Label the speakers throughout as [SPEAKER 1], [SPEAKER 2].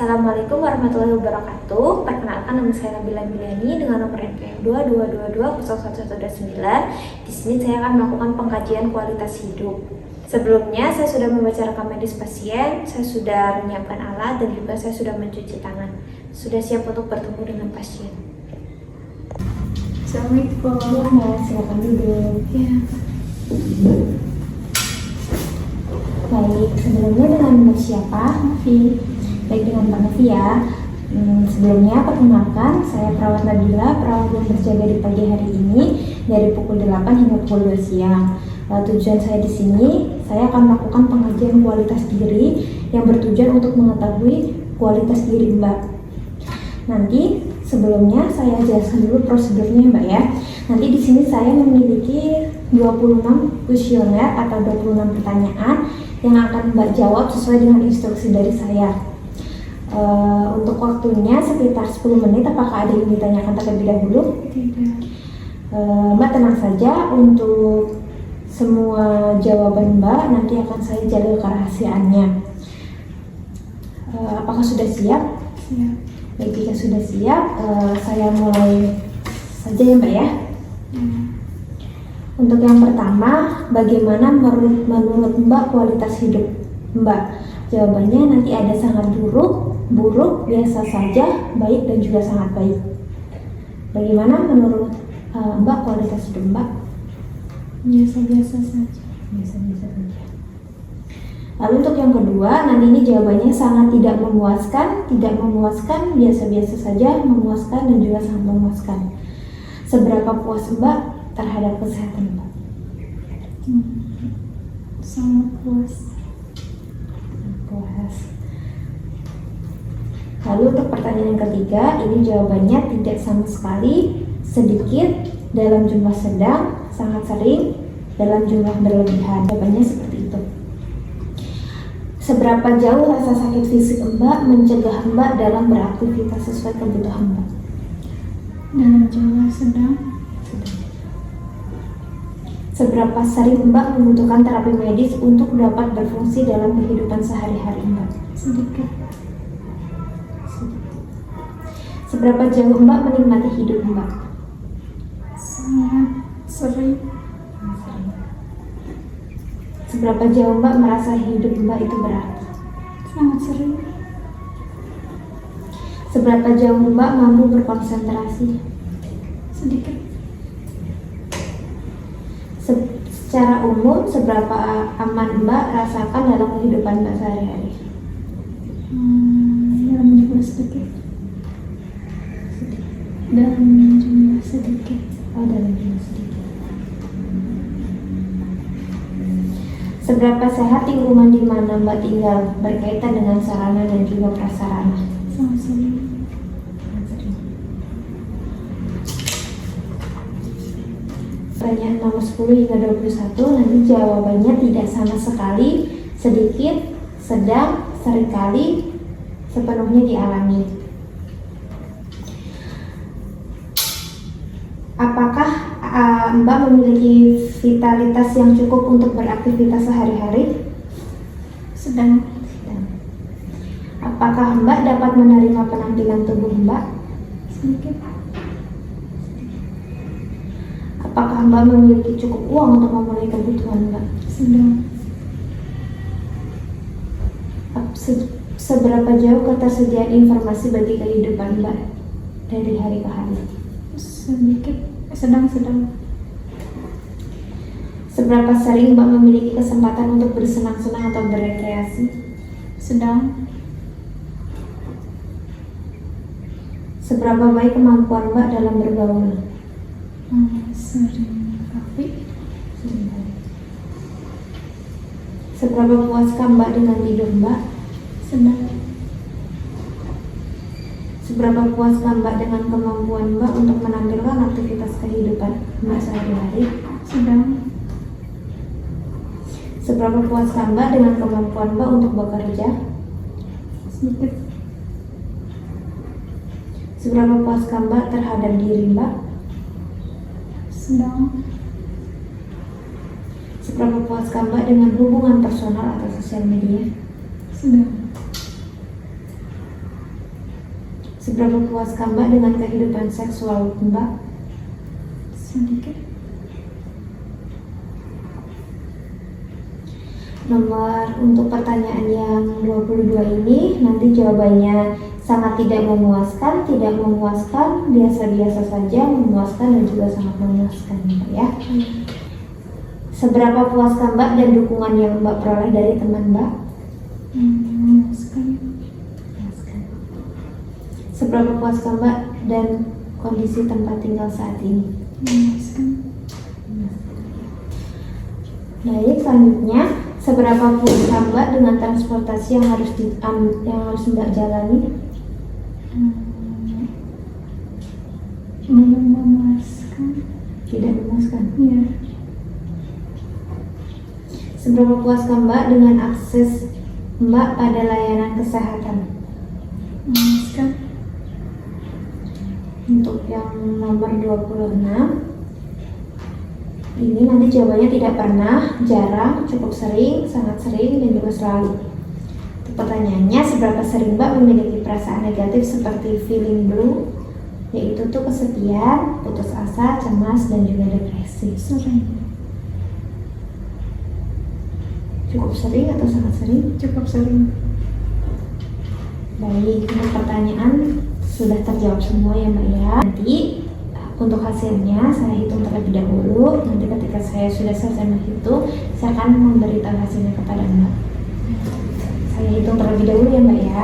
[SPEAKER 1] Assalamualaikum warahmatullahi wabarakatuh. Perkenalkan, nama saya Nabila Biliani dengan nomor NPM 22220119. Di sini saya akan melakukan pengkajian kualitas hidup. Sebelumnya saya sudah membaca rekam medis pasien, saya sudah menyiapkan alat dan juga saya sudah mencuci tangan. Sudah siap untuk bertemu dengan pasien.
[SPEAKER 2] Assalamualaikum.
[SPEAKER 1] Ya, Mbak, silakan duduk.
[SPEAKER 2] Ya.
[SPEAKER 1] Baik, sebelumnya dengan Mbak siapa?
[SPEAKER 2] Novi.
[SPEAKER 1] Baik, dengan Mbak Novi ya. Sebelumnya perkenalkan, saya perawat Nabila, perawat yang berjaga di pagi hari ini dari pukul 8 hingga pukul 2 siang. Tujuan saya di sini, saya akan melakukan pengajian kualitas diri yang bertujuan untuk mengetahui kualitas diri Mbak. Nanti sebelumnya saya jelaskan dulu prosedurnya Mbak ya. Nanti di sini saya memiliki 26 kuesioner atau 26 pertanyaan yang akan Mbak jawab sesuai dengan instruksi dari saya. Untuk waktunya sekitar 10 menit. Apakah ada yang ditanyakan terlebih dahulu?
[SPEAKER 2] Tidak.
[SPEAKER 1] Mbak tenang saja, untuk semua jawaban Mbak nanti akan saya jaga kerahasiaannya. Apakah sudah siap?
[SPEAKER 2] Siap.
[SPEAKER 1] Baik, jika sudah siap, saya mulai saja ya Mbak ya. Untuk yang pertama, bagaimana menurut Mbak kualitas hidup Mbak? Jawabannya nanti ada sangat buruk, buruk, biasa saja, baik, dan juga sangat baik. Bagaimana menurut Mbak kualitas hidup Mbak?
[SPEAKER 2] Biasa-biasa saja.
[SPEAKER 1] Biasa-biasa saja. Lalu untuk yang kedua, nanti ini jawabannya sangat tidak memuaskan, biasa-biasa saja, memuaskan, dan juga sangat memuaskan. Seberapa puas Mbak terhadap kesehatan Mbak?
[SPEAKER 2] Sangat puas.
[SPEAKER 1] Puas. Lalu untuk pertanyaan yang ketiga, ini jawabannya tidak sama sekali, sedikit, dalam jumlah sedang, sangat sering, dalam jumlah berlebihan. Jawabannya seperti itu. Seberapa jauh rasa sakit fisik Mbak mencegah Mbak dalam beraktivitas sesuai kebutuhan Mbak?
[SPEAKER 2] Dalam jumlah sedang.
[SPEAKER 1] Seberapa sering Mbak membutuhkan terapi medis untuk dapat berfungsi dalam kehidupan sehari-hari Mbak?
[SPEAKER 2] Sedikit.
[SPEAKER 1] Seberapa jauh Mbak menikmati hidup Mbak?
[SPEAKER 2] Sangat sering.
[SPEAKER 1] Seberapa jauh Mbak merasa hidup Mbak itu berarti?
[SPEAKER 2] Sangat sering.
[SPEAKER 1] Seberapa jauh Mbak mampu berkonsentrasi?
[SPEAKER 2] Sedikit.
[SPEAKER 1] Secara umum, seberapa aman Mbak rasakan dalam kehidupan Mbak sehari-hari?
[SPEAKER 2] Dalam jumlah sedikit. Dalam jumlah sedikit.
[SPEAKER 1] Oh, dalam jumlah sedikit. Seberapa sehat lingkungan di mana Mbak tinggal berkaitan dengan sarana dan juga prasarana?
[SPEAKER 2] Sangat sering.
[SPEAKER 1] Pertanyaan nomor 10 hingga 21, nanti jawabannya tidak sama sekali, sedikit, sedang, seringkali, sepenuhnya dialami. Apakah Mbak memiliki vitalitas yang cukup untuk beraktivitas sehari-hari?
[SPEAKER 2] Sedang.
[SPEAKER 1] Apakah Mbak dapat menerima penampilan tubuh Mbak?
[SPEAKER 2] Sedikit.
[SPEAKER 1] Apakah Mbak memiliki cukup uang untuk memenuhi kebutuhan Mbak?
[SPEAKER 2] Sedang.
[SPEAKER 1] Seberapa jauh ketersediaan informasi bagi kehidupan Mbak dari hari ke hari?
[SPEAKER 2] Sedikit. Sedang.
[SPEAKER 1] Seberapa sering Mbak memiliki kesempatan untuk bersenang-senang atau berekreasi?
[SPEAKER 2] Sedang.
[SPEAKER 1] Seberapa baik kemampuan Mbak dalam bergaul?
[SPEAKER 2] Sering. Tapi
[SPEAKER 1] Seberapa puaskah Mbak dengan tidur Mbak?
[SPEAKER 2] sedang.
[SPEAKER 1] Seberapa puaskah Mbak dengan kemampuan Mbak untuk menampilkan aktivitas kehidupan Mbak sehari-hari?
[SPEAKER 2] Sedang.
[SPEAKER 1] Seberapa puaskah Mbak dengan kemampuan Mbak untuk bekerja?
[SPEAKER 2] Sedikit.
[SPEAKER 1] Seberapa puaskah Mbak terhadap diri Mbak?
[SPEAKER 2] Sedang.
[SPEAKER 1] Seberapa puaskah Mbak dengan hubungan personal atau sosial media?
[SPEAKER 2] Sedang.
[SPEAKER 1] Seberapa puaskah Mbak dengan kehidupan seksual Mbak?
[SPEAKER 2] Sedikit.
[SPEAKER 1] Nomor untuk pertanyaan yang 22 ini nanti jawabannya sangat tidak memuaskan, biasa-biasa saja, memuaskan dan juga sangat memuaskan ya. Seberapa puaskah Mbak dan dukungan yang Mbak peroleh dari teman Mbak?
[SPEAKER 2] Memuaskan.
[SPEAKER 1] Puaskan. Seberapa puaskah Mbak dan kondisi tempat tinggal saat ini?
[SPEAKER 2] Memuaskan.
[SPEAKER 1] Baik, selanjutnya seberapa puaskah Mbak dengan transportasi yang harus Mbak jalani?
[SPEAKER 2] Belum memuaskan.
[SPEAKER 1] Tidak memuaskan.
[SPEAKER 2] Ya.
[SPEAKER 1] Seberapa puaskah Mbak dengan akses Mbak pada layanan kesehatan?
[SPEAKER 2] Memuaskan.
[SPEAKER 1] Untuk yang nomor 26 ini nanti jawabannya tidak pernah, jarang, cukup sering, sangat sering, dan juga selalu. Untuk pertanyaannya, seberapa sering Mbak memiliki perasaan negatif seperti feeling blue, yaitu tuh kesepian, putus asa, cemas, dan juga depresi?
[SPEAKER 2] Sering.
[SPEAKER 1] Cukup sering atau sangat sering?
[SPEAKER 2] Cukup sering.
[SPEAKER 1] Baik, untuk pertanyaan sudah terjawab semua ya Mbak ya. Nanti untuk hasilnya saya hitung terlebih dahulu. Nanti ketika saya sudah selesai menghitung, saya akan memberitahu hasilnya kepada Mbak. Saya hitung terlebih dahulu ya Mbak ya.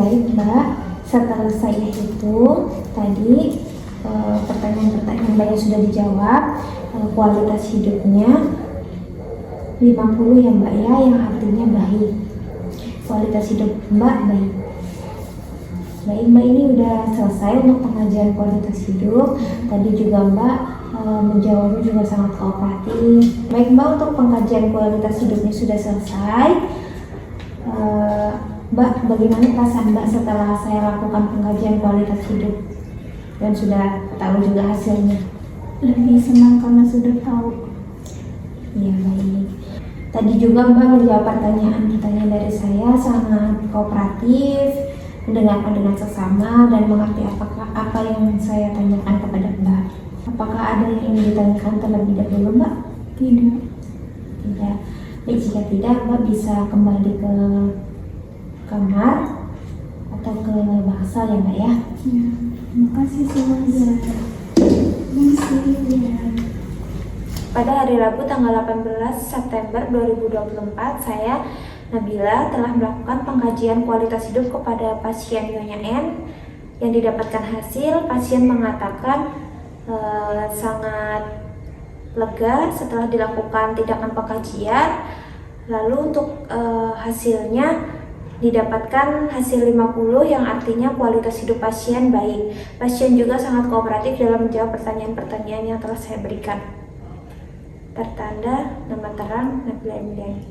[SPEAKER 1] Baik Mbak, setelah saya hitung tadi pertanyaan-pertanyaan Mbak yang sudah dijawab, kualitas hidupnya 50 ya Mbak ya, yang artinya baik. Kualitas hidup Mbak baik. Baik Mbak, ini udah selesai untuk pengajian kualitas hidup. Tadi juga Mbak menjawabnya juga sangat kooperatif. Baik Mbak, untuk pengkajian kualitas hidupnya sudah selesai. Mbak, bagaimana perasaan Mbak setelah saya lakukan pengkajian kualitas hidup dan sudah tahu juga hasilnya?
[SPEAKER 2] Lebih senang karena sudah tahu.
[SPEAKER 1] Iya baik. Tadi juga Mbak menjawab pertanyaan-pertanyaan dari saya sangat kooperatif, mendengarkan dengan seksama dan mengerti apa yang saya tanyakan kepada Mbak. Apakah ada yang ingin ditanyakan terlebih dahulu Mbak?
[SPEAKER 2] Tidak.
[SPEAKER 1] Tidak. Baik, jika tidak Mbak bisa kembali ke kamar atau ke bahasa ya Mbak ya.
[SPEAKER 2] Ya. Terima kasih semuanya. Terima kasih ya.
[SPEAKER 1] Pada hari Rabu tanggal 18 September 2024, saya Nabila telah melakukan pengkajian kualitas hidup kepada pasien Nyonya N. Yang didapatkan hasil, pasien mengatakan sangat lega setelah dilakukan tindakan pengkajian. Lalu untuk hasilnya didapatkan hasil 50 yang artinya kualitas hidup pasien baik. Pasien juga sangat kooperatif dalam menjawab pertanyaan-pertanyaan yang telah saya berikan. Tertanda nama terang Nabila Emiliani.